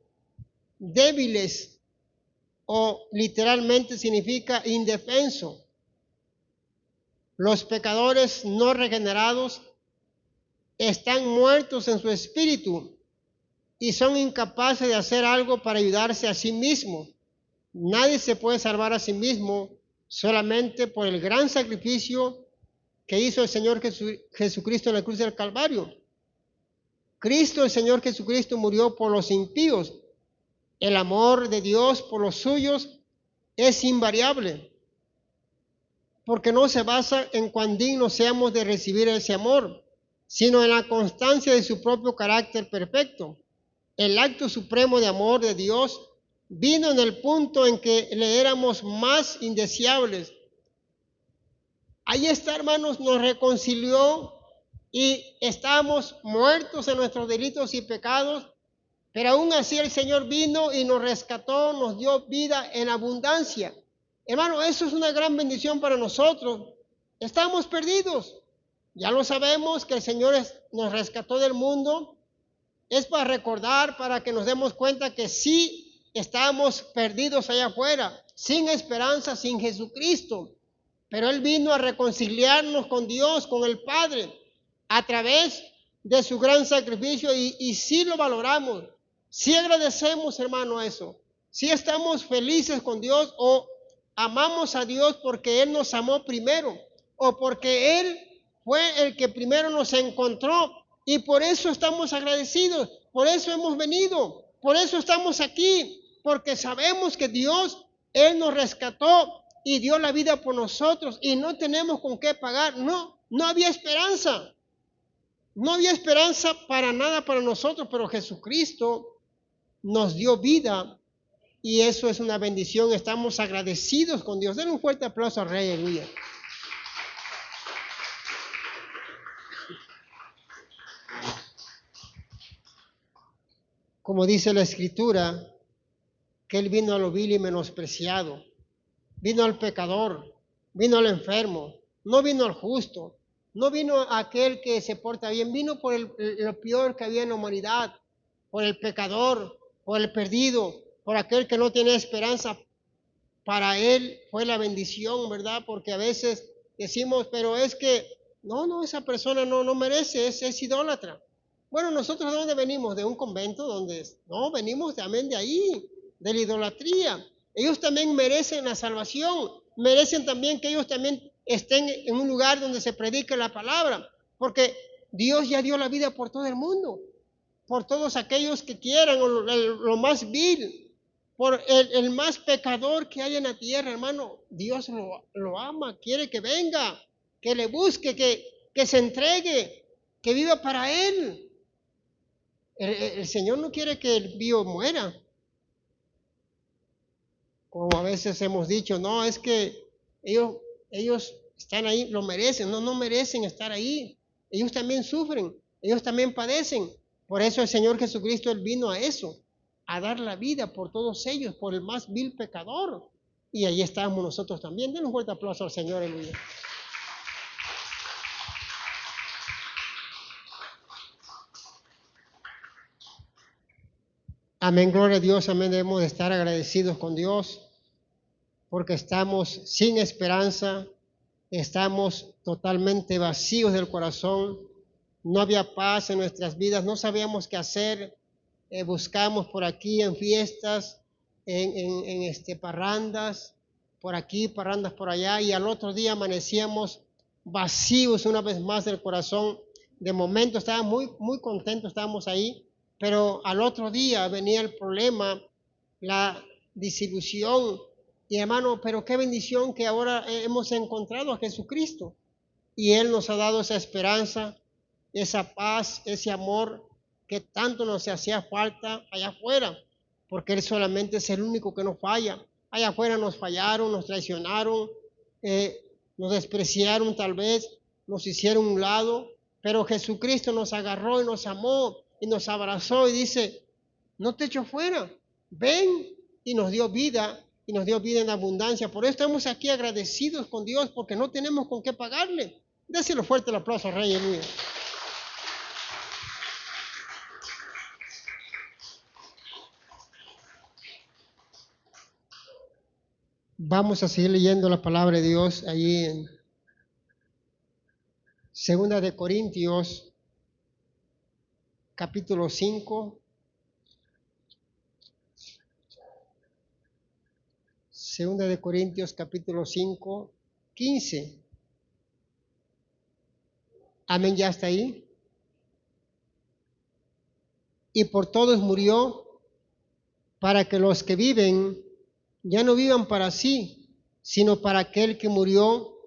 Débiles, o literalmente significa indefenso. Los pecadores no regenerados están muertos en su espíritu y son incapaces de hacer algo para ayudarse a sí mismos. Nadie se puede salvar a sí mismo solamente por el gran sacrificio que hizo el Señor Jesucristo en la cruz del Calvario. Cristo, el Señor Jesucristo, murió por los impíos. El amor de Dios por los suyos es invariable, porque no se basa en cuán dignos seamos de recibir ese amor, sino en la constancia de su propio carácter perfecto. El acto supremo de amor de Dios vino en el punto en que le éramos más indeseables. Ahí está, hermanos, nos reconcilió y estábamos muertos en nuestros delitos y pecados, pero aún así el Señor vino y nos rescató, nos dio vida en abundancia. Hermano, eso es una gran bendición para nosotros. Estamos perdidos. Ya lo sabemos que el Señor nos rescató del mundo. Es para recordar, para que nos demos cuenta que sí estamos perdidos allá afuera, sin esperanza, sin Jesucristo. Pero Él vino a reconciliarnos con Dios, con el Padre, a través de su gran sacrificio y sí lo valoramos. Sí agradecemos, hermano, eso. Sí estamos felices con Dios o amamos a Dios porque Él nos amó primero o porque Él fue el que primero nos encontró y por eso estamos agradecidos, por eso hemos venido, por eso estamos aquí, porque sabemos que Dios, Él nos rescató y dio la vida por nosotros y no tenemos con qué pagar. No había esperanza. No había esperanza para nada para nosotros, pero Jesucristo nos dio vida y eso es una bendición. Estamos agradecidos con Dios. Denle un fuerte aplauso al Rey, aleluya. Como dice la Escritura, que Él vino a lo vil y menospreciado, vino al pecador, vino al enfermo, no vino al justo, no vino a aquel que se porta bien, vino por lo peor que había en la humanidad, por el pecador, por el perdido, por aquel que no tiene esperanza. Para Él fue la bendición, ¿verdad? Porque a veces decimos, pero es que, no, esa persona no merece, es idólatra. Bueno, nosotros ¿de dónde venimos? De un convento donde, no, venimos también de ahí, de la idolatría. Ellos también merecen la salvación, merecen también que ellos también estén en un lugar donde se predique la palabra, porque Dios ya dio la vida por todo el mundo, por todos aquellos que quieran, lo más vil, por el más pecador que hay en la tierra, hermano. Dios lo ama, quiere que venga, que le busque, que se entregue, que viva para Él. El Señor no quiere que el vivo muera. Como a veces hemos dicho, no, es que ellos están ahí, lo merecen. No merecen estar ahí. Ellos también sufren, ellos también padecen. Por eso el Señor Jesucristo, Él vino a eso, a dar la vida por todos ellos, por el más vil pecador. Y ahí estamos nosotros también. Denle un fuerte aplauso al Señor, aleluya. Amén, gloria a Dios, amén. Debemos de estar agradecidos con Dios porque estamos sin esperanza, estamos totalmente vacíos del corazón, no había paz en nuestras vidas, no sabíamos qué hacer, buscamos por aquí en fiestas, en parrandas, por aquí, parrandas por allá, y al otro día amanecíamos vacíos una vez más del corazón. De momento estábamos muy contentos, estábamos ahí, pero al otro día venía el problema, la desilusión. Y hermano, pero qué bendición que ahora hemos encontrado a Jesucristo. Y Él nos ha dado esa esperanza, esa paz, ese amor que tanto nos hacía falta allá afuera. Porque Él solamente es el único que no falla. Allá afuera nos fallaron, nos traicionaron, nos despreciaron tal vez, nos hicieron un lado. Pero Jesucristo nos agarró y nos amó y nos abrazó y dice, no te echo fuera, ven, y nos dio vida, y nos dio vida en abundancia. Por eso estamos aquí agradecidos con Dios, porque no tenemos con qué pagarle. Déselo fuerte el aplauso al Rey, aleluya. Vamos a seguir leyendo la palabra de Dios allí en 2 de Corintios, capítulo 5. Segunda de Corintios, capítulo 5, 15. Amén, ya está ahí. Y por todos murió, para que los que viven ya no vivan para sí, sino para aquel que murió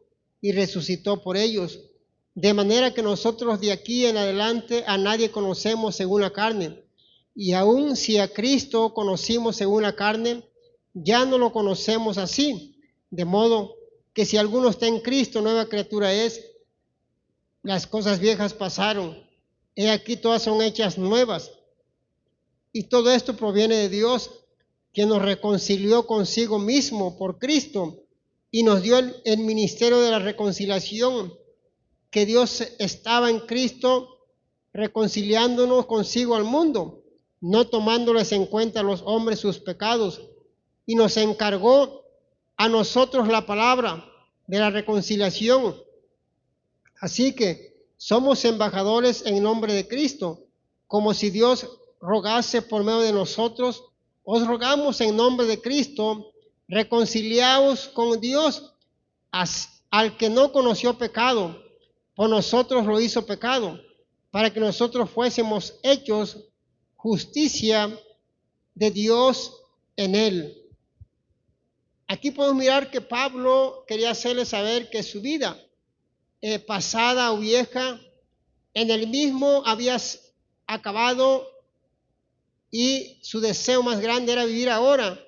y resucitó por ellos. De manera que nosotros de aquí en adelante a nadie conocemos según la carne. Y aun si a Cristo conocimos según la carne, ya no lo conocemos así. De modo que si alguno está en Cristo, nueva criatura es. Las cosas viejas pasaron, he aquí todas son hechas nuevas. Y todo esto proviene de Dios, quien nos reconcilió consigo mismo por Cristo y nos dio el ministerio de la reconciliación, que Dios estaba en Cristo reconciliándonos consigo al mundo, no tomándoles en cuenta a los hombres sus pecados, y nos encargó a nosotros la palabra de la reconciliación. Así que somos embajadores en nombre de Cristo, como si Dios rogase por medio de nosotros. Os rogamos en nombre de Cristo, reconciliaos con Dios. Al que no conoció pecado, por nosotros lo hizo pecado, para que nosotros fuésemos hechos justicia de Dios en él. Aquí podemos mirar que Pablo quería hacerle saber que su vida pasada o vieja, en el mismo había acabado y su deseo más grande era vivir ahora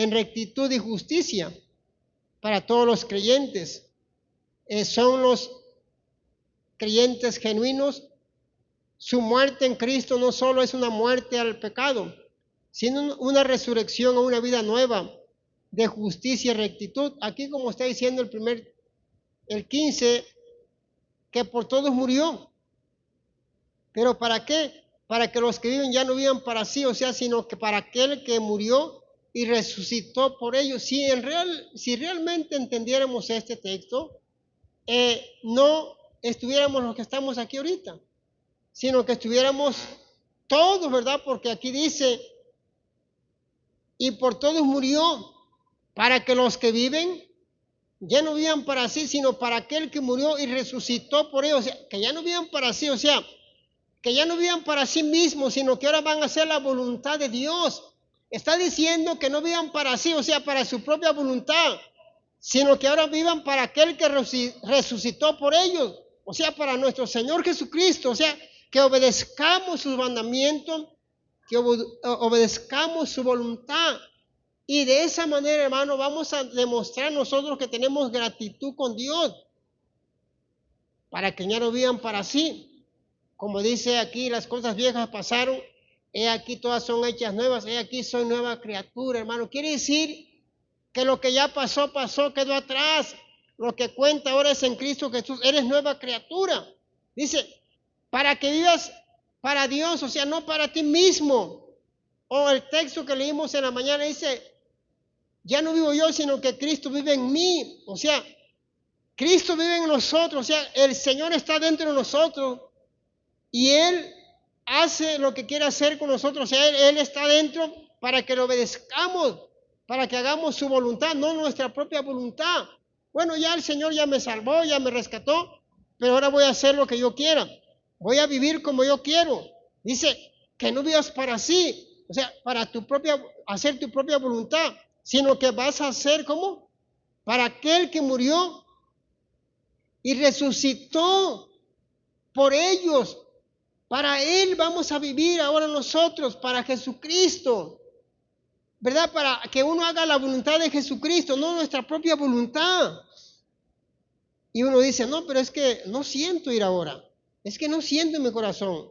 en rectitud y justicia para todos los creyentes. Son los creyentes genuinos. Su muerte en Cristo no solo es una muerte al pecado, sino una resurrección a una vida nueva de justicia y rectitud. Aquí, como está diciendo el 15, que por todos murió. ¿Pero para qué? Para que los que viven ya no vivan para sí, o sea, sino que para aquel que murió y resucitó por ellos. Si realmente entendiéramos este texto, no estuviéramos los que estamos aquí ahorita, sino que estuviéramos todos, ¿verdad? Porque aquí dice, y por todos murió, para que los que viven ya no vivan para sí, sino para aquel que murió y resucitó por ellos. O sea, que ya no vivan para sí, o sea, que ya no vivan para sí mismos, sino que ahora van a hacer la voluntad de Dios. Está diciendo que no vivan para sí, o sea, para su propia voluntad, sino que ahora vivan para aquel que resucitó por ellos, o sea, para nuestro Señor Jesucristo, o sea, que obedezcamos sus mandamientos, que obedezcamos su voluntad. Y de esa manera, hermano, vamos a demostrar nosotros que tenemos gratitud con Dios, para que ya no vivan para sí. Como dice aquí, las cosas viejas pasaron, he aquí todas son hechas nuevas, he aquí soy nueva criatura, hermano. Quiere decir que lo que ya pasó, quedó atrás. Lo que cuenta ahora es en Cristo Jesús, eres nueva criatura. Dice, para que vivas para Dios, o sea, no para ti mismo. O el texto que leímos en la mañana dice, ya no vivo yo, sino que Cristo vive en mí. O sea, Cristo vive en nosotros, o sea, el Señor está dentro de nosotros y Él hace lo que quiere hacer con nosotros. O sea, Él está dentro para que lo obedezcamos, para que hagamos su voluntad, no nuestra propia voluntad. Bueno, ya el Señor ya me salvó, ya me rescató, pero ahora voy a hacer lo que yo quiera. Voy a vivir como yo quiero. Dice que no vivas para sí, o sea, para hacer tu propia voluntad, sino que vas a hacer, ¿cómo? Para aquel que murió y resucitó por ellos. Para Él vamos a vivir ahora nosotros, para Jesucristo. ¿Verdad? Para que uno haga la voluntad de Jesucristo, no nuestra propia voluntad. Y uno dice, no, pero es que no siento ir ahora. Es que no siento en mi corazón.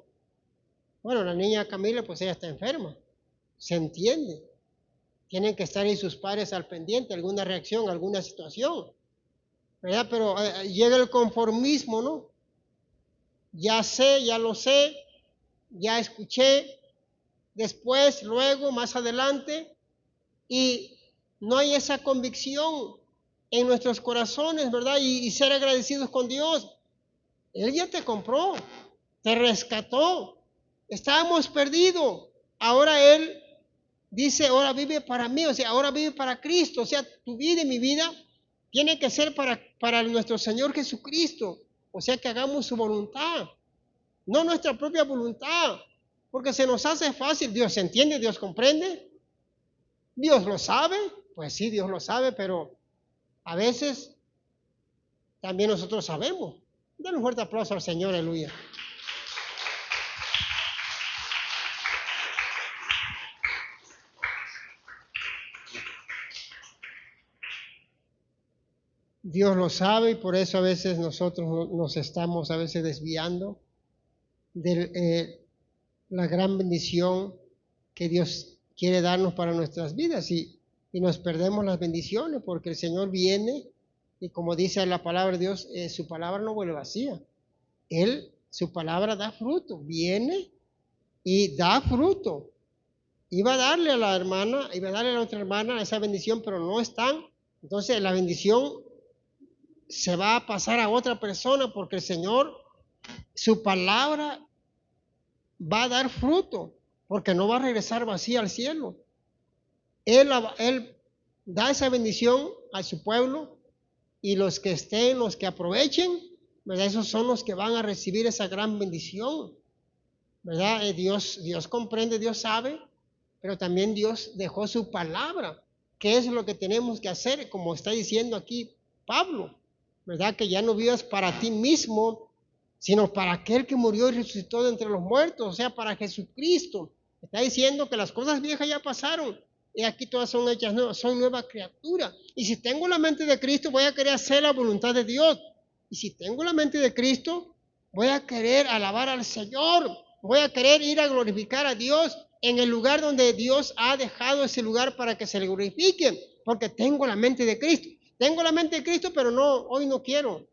Bueno, la niña Camila, pues ella está enferma. Se entiende. Tienen que estar ahí sus padres al pendiente, alguna reacción, alguna situación. ¿Verdad? Pero llega el conformismo, ¿no? Ya sé, ya lo sé, ya escuché, después, luego, más adelante, y no hay esa convicción en nuestros corazones, ¿verdad? Y ser agradecidos con Dios. Él ya te compró, te rescató, estábamos perdidos, ahora Él dice, ahora vive para mí, o sea, ahora vive para Cristo, o sea, tu vida y mi vida tiene que ser para nuestro Señor Jesucristo. O sea, que hagamos su voluntad, no nuestra propia voluntad, porque se nos hace fácil. Dios entiende, Dios comprende, Dios lo sabe, pues sí, Dios lo sabe, pero a veces también nosotros sabemos. Dale un fuerte aplauso al Señor, aleluya. Dios lo sabe y por eso a veces nosotros nos estamos a veces desviando de la gran bendición que Dios quiere darnos para nuestras vidas y nos perdemos las bendiciones porque el Señor viene y como dice la palabra de Dios, su palabra no vuelve vacía. Su palabra da fruto, viene y da fruto. Iba a darle a la hermana, iba a darle a la otra hermana esa bendición, pero no están. Entonces la bendición se va a pasar a otra persona porque el Señor, su palabra va a dar fruto, porque no va a regresar vacía al cielo. Él da esa bendición a su pueblo y los que estén, los que aprovechen, ¿verdad? Esos son los que van a recibir esa gran bendición, ¿verdad? Dios comprende, Dios sabe, pero también Dios dejó su palabra, que es lo que tenemos que hacer, como está diciendo aquí Pablo, ¿verdad? Que ya no vivas para ti mismo, sino para aquel que murió y resucitó de entre los muertos, o sea, para Jesucristo. Está diciendo que las cosas viejas ya pasaron, y aquí todas son hechas nuevas, son nueva criatura. Y si tengo la mente de Cristo, voy a querer hacer la voluntad de Dios. Y si tengo la mente de Cristo, voy a querer alabar al Señor, voy a querer ir a glorificar a Dios en el lugar donde Dios ha dejado ese lugar para que se le glorifique, porque tengo la mente de Cristo. Tengo la mente de Cristo, pero no, hoy no quiero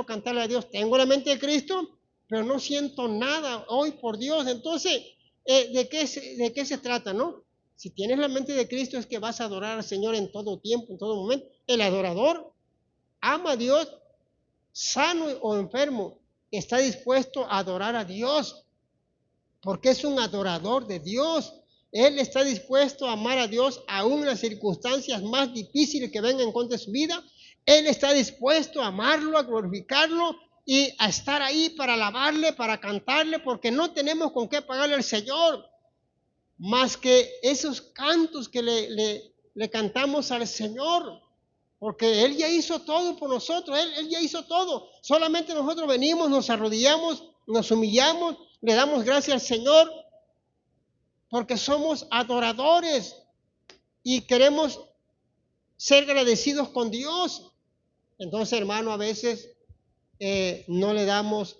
cantarle a Dios. Tengo la mente de Cristo, pero no siento nada hoy por Dios. Entonces, ¿de qué se trata, no? Si tienes la mente de Cristo es que vas a adorar al Señor en todo tiempo, en todo momento. El adorador ama a Dios, sano o enfermo, está dispuesto a adorar a Dios, porque es un adorador de Dios. Él está dispuesto a amar a Dios aún en las circunstancias más difíciles que vengan en contra de su vida. Él está dispuesto a amarlo, a glorificarlo y a estar ahí para alabarle, para cantarle, porque no tenemos con qué pagarle al Señor más que esos cantos que le cantamos al Señor, porque Él ya hizo todo por nosotros, Él ya hizo todo. Solamente nosotros venimos, nos arrodillamos, nos humillamos, le damos gracias al Señor, porque somos adoradores y queremos ser agradecidos con Dios. Entonces, hermano, a veces no le damos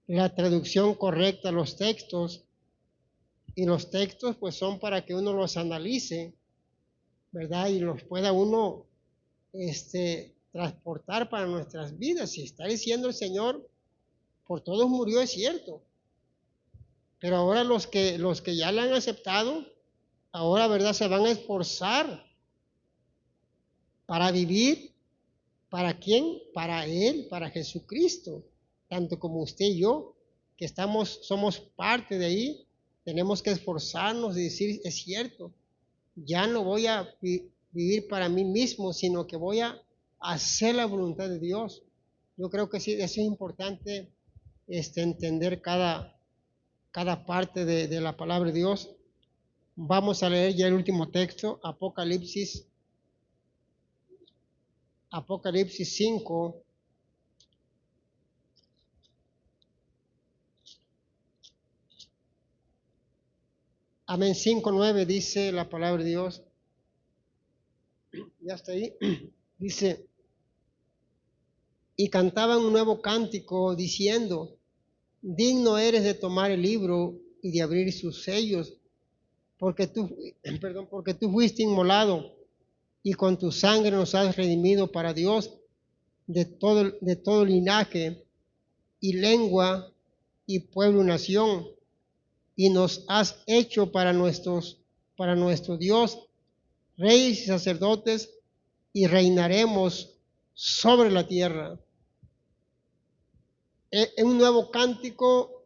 la traducción correcta a los textos, y los textos pues son para que uno los analice, ¿verdad? Y los pueda uno transportar para nuestras vidas. Si está diciendo el Señor, por todos murió, es cierto, pero ahora los que ya la han aceptado, ahora, ¿verdad?, se van a esforzar para vivir. ¿Para quién? Para Él, para Jesucristo. Tanto como usted y yo, que somos parte de ahí, tenemos que esforzarnos y decir, es cierto, ya no voy a vivir para mí mismo, sino que voy a hacer la voluntad de Dios. Yo creo que sí, eso es importante, entender cada parte de la palabra de Dios. Vamos a leer ya el último texto, Apocalipsis 5. Amén, 5:9 dice la palabra de Dios. Ya está ahí. Dice, y cantaban un nuevo cántico diciendo, digno eres de tomar el libro y de abrir sus sellos, porque tú fuiste inmolado y con tu sangre nos has redimido para Dios de todo linaje y lengua y pueblo y nación, y nos has hecho para nuestro Dios reyes y sacerdotes, y reinaremos sobre la tierra. En un nuevo cántico,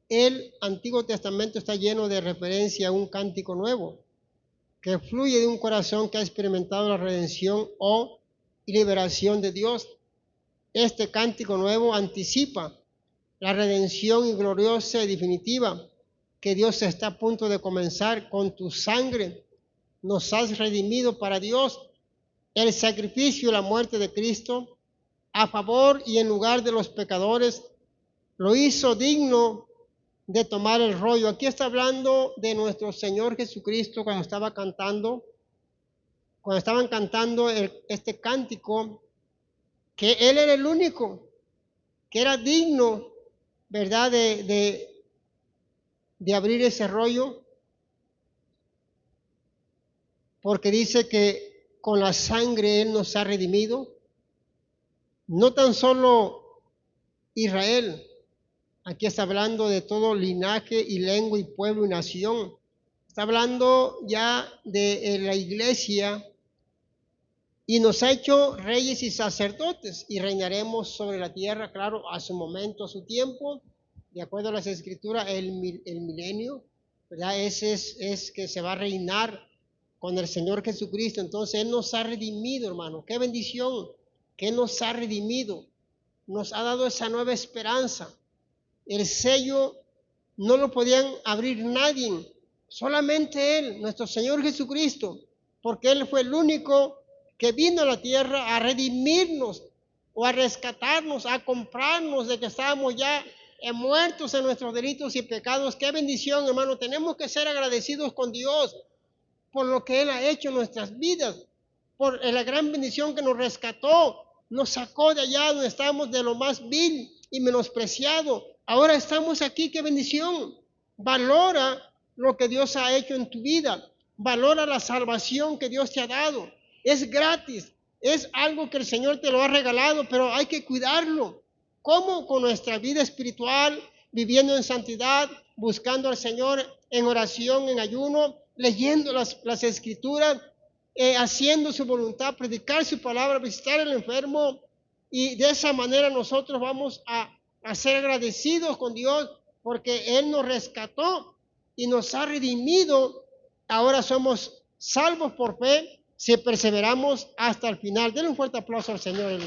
el Antiguo Testamento está lleno de referencia a un cántico nuevo que fluye de un corazón que ha experimentado la redención y liberación de Dios. Este cántico nuevo anticipa la redención y gloriosa y definitiva que Dios está a punto de comenzar. Con tu sangre nos has redimido para Dios. El sacrificio y la muerte de Cristo a favor y en lugar de los pecadores lo hizo digno de tomar el rollo. Aquí está hablando de nuestro Señor Jesucristo cuando estaban cantando este cántico, que Él era el único que era digno, ¿verdad?, de abrir ese rollo, porque dice que con la sangre Él nos ha redimido. No tan solo Israel, aquí está hablando de todo linaje y lengua y pueblo y nación. Está hablando ya de la iglesia, y nos ha hecho reyes y sacerdotes y reinaremos sobre la tierra, claro, a su momento, a su tiempo, de acuerdo a las escrituras, el milenio, ¿verdad? Ese es que se va a reinar con el Señor Jesucristo. Entonces Él nos ha redimido, hermano. Qué bendición que Él nos ha redimido. Nos ha dado esa nueva esperanza. El sello no lo podían abrir nadie, solamente Él, nuestro Señor Jesucristo, porque Él fue el único que vino a la tierra a redimirnos o a rescatarnos, a comprarnos de que estábamos ya muertos en nuestros delitos y pecados. Qué bendición, hermano. Tenemos que ser agradecidos con Dios por lo que Él ha hecho en nuestras vidas, por la gran bendición que nos rescató, nos sacó de allá donde estábamos de lo más vil y menospreciado. Ahora estamos aquí, qué bendición. Valora lo que Dios ha hecho en tu vida. Valora la salvación que Dios te ha dado. Es gratis, es algo que el Señor te lo ha regalado, pero hay que cuidarlo. ¿Cómo? Con nuestra vida espiritual, viviendo en santidad, buscando al Señor en oración, en ayuno, leyendo las Escrituras, haciendo su voluntad, predicar su palabra, visitar al enfermo, y de esa manera nosotros vamos a ser agradecidos con Dios porque Él nos rescató y nos ha redimido. Ahora somos salvos por fe si perseveramos hasta el final. Denle un fuerte aplauso al Señor.